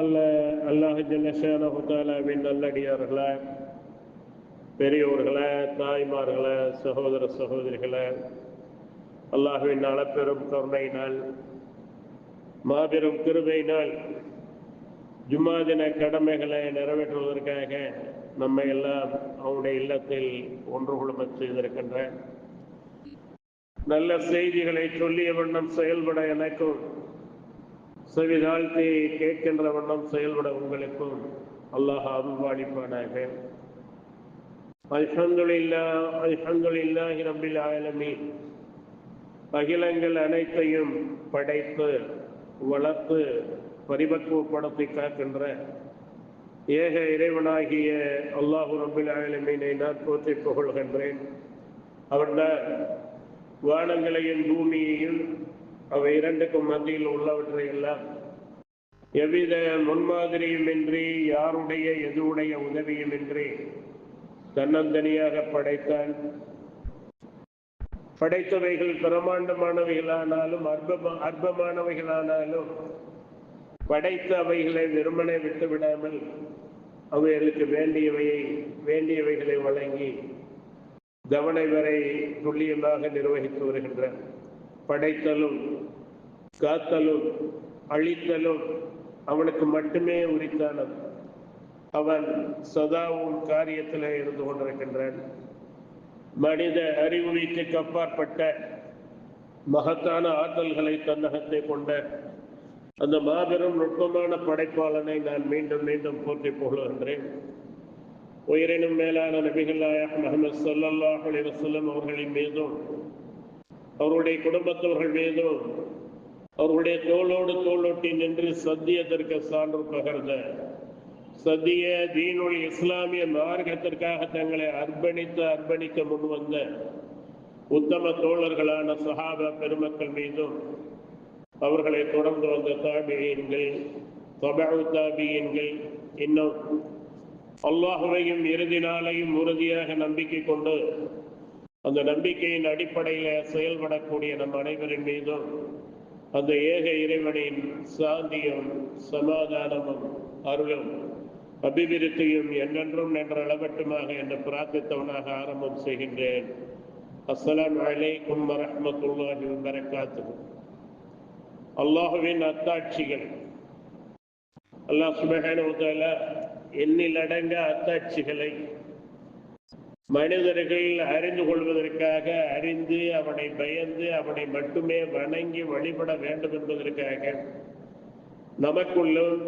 அல்லாஹ் ஜல்லஷானஹு தஆலாவின் நல்லடியார்களே, பெரியோர்களே, தாய்மார்களே, சகோதர சகோதரிகளே, அல்லாஹ்வின் அளப்பெரும் கருணையினால், மாபெரும் கிருபையினால் ஜும்மா தின கடமைகளை நிறைவேற்றுவதற்காக நம்மை எல்லாம் அவனுடைய இல்லத்தில் ஒன்று குழுமச் செய்திருக்கின்ற நல்ல செய்திகளை சொல்லிய வண்ணம் செயல்பட எனக்கும், செவிதாழ்த்தி கேட்கின்ற வண்ணம் செயல்பட உங்களுக்கும் அல்லாஹ் அருள்வாளிப்பானாக. அல்ஹம்துலில்லாஹ், அல்ஹம்துலில்லாஹி ரப்பில் ஆலமீன். அகிலங்கள் அனைத்தையும் படைத்து வளர்த்து பரிபக்குவப்படுத்தி காக்கின்ற ஏக இறைவனாகிய அல்லாஹு ரப்பில் ஆலமீனை நான் போற்றி புகழ்கின்றேன். அவர்தான் வானங்களையும் பூமியையும் அவை இரண்டுக்கும் மத்தியில் உள்ளவற்றை எல்லாம் எவ்வித முன்மாதிரியும் இன்றி, யாருடைய எதுவுடைய உதவியும் இன்றி தன்னந்தனியாக படைத்தான். படைத்தவைகள் பிரமாண்டமானவைகளானாலும் அற்பமானவைகளானாலும் படைத்த அவைகளை வெறுமனே விட்டு விடாமல் அவைகளுக்கு வேண்டியவைகளை வழங்கி தவணை வரை துல்லியமாக நிர்வகித்து வருகின்றார். படைத்தலும் காத்தலும் அழித்தலும் அவனுக்கு மட்டுமே உரித்தானது. அவன் சதாவும் காரியத்தில் இருந்து கொண்டிருக்கின்றான். மனித அறிவு வீச்சுக்கு அப்பாற்பட்ட மகத்தான ஆற்றல்களை தன்னகத்தை கொண்ட அந்த மாபெரும் நுட்பமான படைப்பாளனை நான் மீண்டும் மீண்டும் போற்றி புகழ்கின்றேன். உயிரினும் மேலான நபிகள் நாயகம் முஹம்மது ஸல்லல்லாஹு அலைஹி வஸல்லம் அவர்களின் மீதும், அவருடைய குடும்பத்தவர்கள் மீதும், அவருடைய தோளோடு தோளொட்டி நின்று சத்தியத்திற்கு சான்று பகர்ந்த, சத்திய தீனுல் இஸ்லாமிய மார்க்கத்திற்காக தங்களை அர்ப்பணிக்க முன்வந்த உத்தம தோழர்களான சஹாபா பெருமக்கள் மீதும், அவர்களை தொடர்ந்து வந்த தாபியீன்கள், தபஉ தாபியீன்கள், இன்னும் அல்லாஹுவையும் இறுதி நாளையும் உறுதியாக நம்பிக்கை கொண்டு அந்த நம்பிக்கையின் அடிப்படையில் செயல்படக்கூடிய நம் அனைவரின் மீதும் அந்த ஏக இறைவனின் சாந்தியும் சமாதானமும் அருளும் அபிவிருத்தியும் என்றென்றும் என்ற அளவட்டுமாக என்று பிரார்த்தித்தவனாக ஆரம்பம் செய்கின்றேன். அஸ்ஸலாமு அலைக்கும் வரஹ்மத்துல்லாஹி வபரகாத்துஹு. அல்லாஹுவின் அத்தாட்சிகள், அல்லாஹ் சுப்ஹானஹு வ தஆலா எண்ணிலடங்க அத்தாட்சிகளை மனிதர்கள் அறிந்து கொள்வதற்காக, அறிந்து அவனை பயந்து அவனை மட்டுமே வணங்கி வழிபட வேண்டும் என்பதற்காக நமக்குள்ளும்